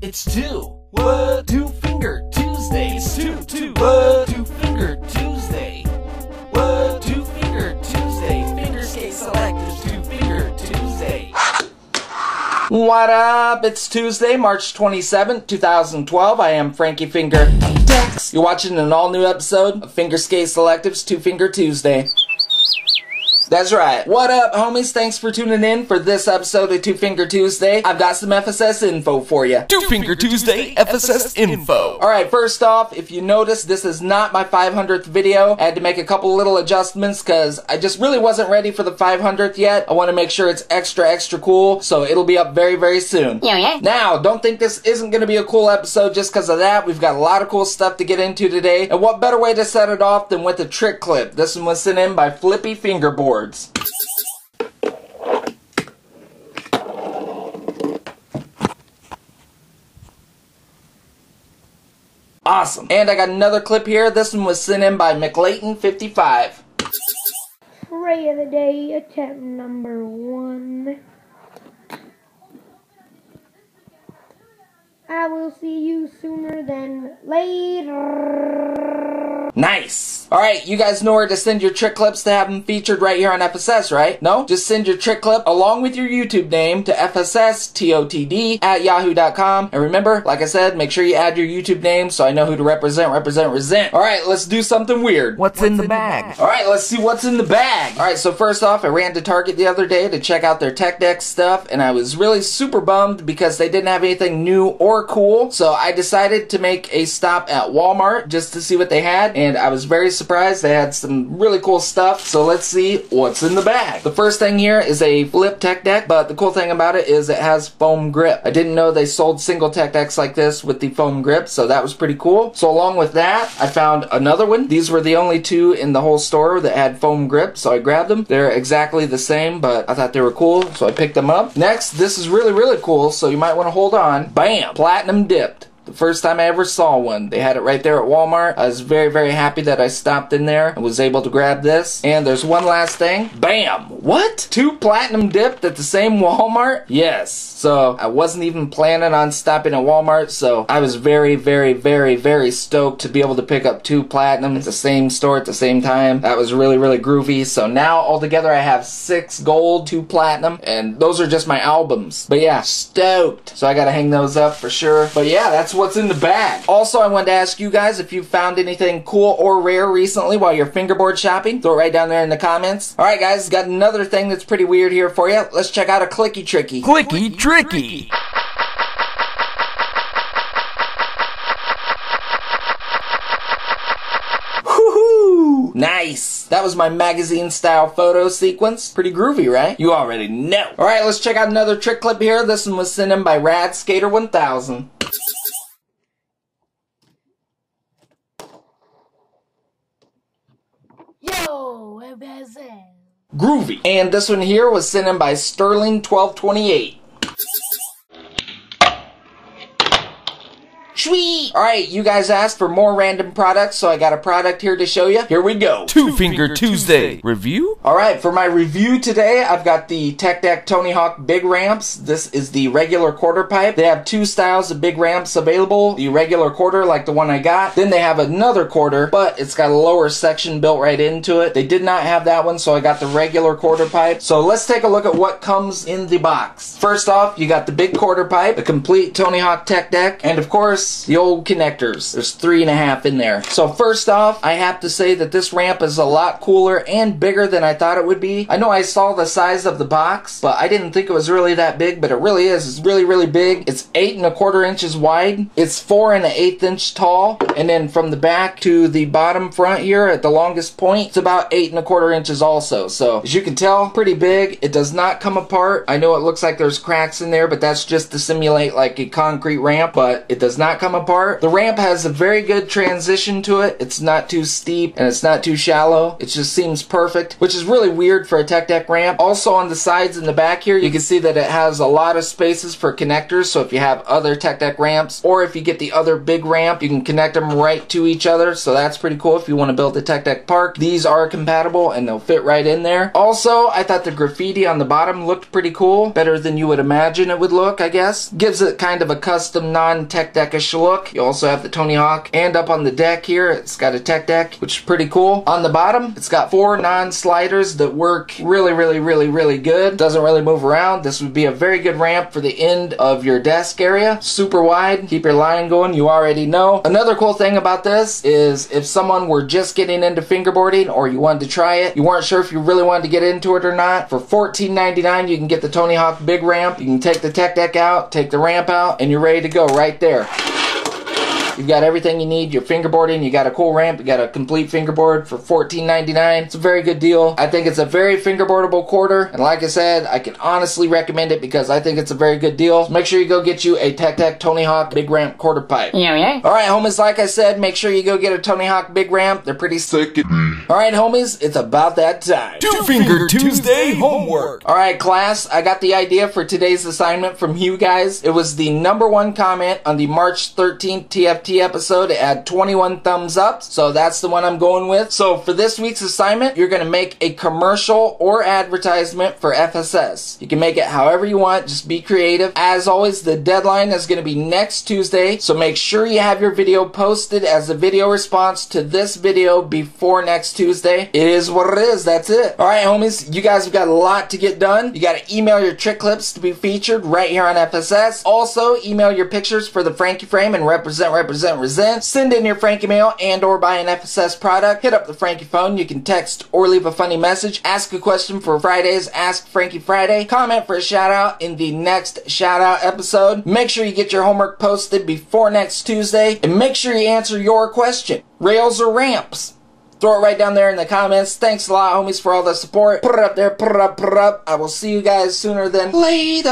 It's two. What? Two Finger Tuesday. It's two. What? Two Finger Tuesday. What? Two Finger Tuesday. FingerSkateSelective. Two Finger Tuesday. What up? It's Tuesday, March 27th, 2012. I am Frankie Finger Dex. You're watching an all-new episode of FingerSkateSelective's Two Finger Tuesday. That's right. What up, homies? Thanks for tuning in for this episode of Two Finger Tuesday. I've got some FSS info for you. Two Finger Tuesday FSS info. Alright, first off, if you notice, this is not my 500th video. I had to make a couple little adjustments because I just really wasn't ready for the 500th yet. I want to make sure it's extra cool, so it'll be up very soon. Yeah. Now, don't think this isn't going to be a cool episode just because of that. We've got a lot of cool stuff to get into today, and what better way to set it off than with a trick clip. This one was sent in by Flippy Fingerboards. Awesome. And I got another clip here. This one was sent in by McLayton55. Pray of the day, attempt number 1. I will see you sooner than later. Nice. Alright, you guys know where to send your trick clips to have them featured right here on FSS, right? No? Just send your trick clip along with your YouTube name to FSSTOTD@yahoo.com. And remember, like I said, make sure you add your YouTube name so I know who to represent. Alright, let's do something weird. What's in the bag? Alright, let's see what's in the bag. Alright, so first off, I ran to Target the other day to check out their Tech Deck stuff, and I was really super bummed because they didn't have anything new or cool. So I decided to make a stop at Walmart just to see what they had, and I was very surprised. They had some really cool stuff, so let's see what's in the bag. The first thing here is a flip Tech Deck, but the cool thing about it is it has foam grip. I didn't know they sold single Tech Decks like this with the foam grip, so that was pretty cool. So along with that, I found another one. These were the only two in the whole store that had foam grip, so I grabbed them. They're exactly the same, but I thought they were cool, so I picked them up. Next, this is really cool, so you might want to hold on. Bam! Platinum dipped. The first time I ever saw one. They had it right there at Walmart. I was very happy that I stopped in there and was able to grab this. And there's one last thing. Bam! What? 2 platinum dipped at the same Walmart? Yes. So I wasn't even planning on stopping at Walmart, so I was very stoked to be able to pick up 2 platinum at the same store at the same time. That was really groovy. So now altogether I have 6 gold, 2 platinum, and those are just my albums. But yeah, stoked. So I gotta hang those up for sure. But yeah, that's what's in the bag. Also, I wanted to ask you guys if you found anything cool or rare recently while you're fingerboard shopping. Throw it right down there in the comments. Alright guys, got another thing that's pretty weird here for you. Let's check out a clicky tricky. Clicky tricky. Woohoo! Nice! That was my magazine style photo sequence. Pretty groovy, right? You already know. Alright, let's check out another trick clip here. This one was sent in by RadSkater1000. Yo, FSS. Groovy. And this one here was sent in by Sterling1228. Sweet! Alright, you guys asked for more random products, so I got a product here to show you. Here we go. Two Finger Tuesday review. Alright, for my review today, I've got the Tech Deck Tony Hawk Big Ramps. This is the regular quarter pipe. They have 2 styles of big ramps available. The regular quarter, like the one I got. Then they have another quarter, but it's got a lower section built right into it. They did not have that one, so I got the regular quarter pipe. So let's take a look at what comes in the box. First off, you got the big quarter pipe, the complete Tony Hawk Tech Deck, and of course, the old connectors. There's 3.5 in there. So first off, I have to say that this ramp is a lot cooler and bigger than I thought it would be. I know I saw the size of the box, but I didn't think it was really that big, but it really is. It's really big. It's 8.25 inches wide. It's 4 1/8 inch tall. And then from the back to the bottom front here at the longest point, it's about 8.25 inches also. So as you can tell, pretty big. It does not come apart. I know it looks like there's cracks in there, but that's just to simulate like a concrete ramp, but it does not come come apart. The ramp has a very good transition to it. It's not too steep and it's not too shallow. It just seems perfect, which is really weird for a tech deck ramp. Also on the sides and the back here, you can see that it has a lot of spaces for connectors. So if you have other tech deck ramps, or if you get the other big ramp, you can connect them right to each other. So that's pretty cool if you want to build a tech deck park. These are compatible and they'll fit right in there. Also, I thought the graffiti on the bottom looked pretty cool. Better than you would imagine it would look, I guess. Gives it kind of a custom non-tech deckish look. You also have the Tony Hawk, and up on the deck here, it's got a tech deck, which is pretty cool. On the bottom, it's got 4 non-sliders that work really good. Doesn't really move around. This would be a very good ramp for the end of your desk area. Super wide. Keep your line going. You already know. Another cool thing about this is if someone were just getting into fingerboarding or you wanted to try it, you weren't sure if you really wanted to get into it or not, for $14.99 you can get the Tony Hawk big ramp. You can take the tech deck out, take the ramp out, and you're ready to go right there. You've got everything you need. Your fingerboarding, you got a cool ramp, you got a complete fingerboard for $14.99. It's a very good deal. I think it's a very fingerboardable quarter, and like I said, I can honestly recommend it because I think it's a very good deal. So make sure you go get you a Tech Deck Tony Hawk big ramp quarter pipe. Yeah. Alright homies, like I said, make sure you go get a Tony Hawk big ramp. They're pretty sick. Alright homies, it's about that time. Two Finger Tuesday homework. Alright class, I got the idea for today's assignment from you guys. It was the #1 comment on the March 13th TFT episode. It had 21 thumbs up, so that's the one I'm going with. So for this week's assignment, you're going to make a commercial or advertisement for FSS. You can make it however you want, just be creative. As always, the deadline is going to be next Tuesday, so make sure you have your video posted as a video response to this video before next Tuesday. It is what it is, that's it. Alright homies, you guys have got a lot to get done. You got to email your trick clips to be featured right here on FSS. Also, email your pictures for the Frankie Frame and represent. Send in your Frankie mail and or buy an FSS product. Hit up the Frankie phone. You can text or leave a funny message. Ask a question for Friday's Ask Frankie Friday. Comment for a shout out in the next shout out episode. Make sure you get your homework posted before next Tuesday, and make sure you answer your question. Rails or ramps? Throw it right down there in the comments. Thanks a lot, homies, for all the support. Put it up there. Put it up. I will see you guys sooner than later.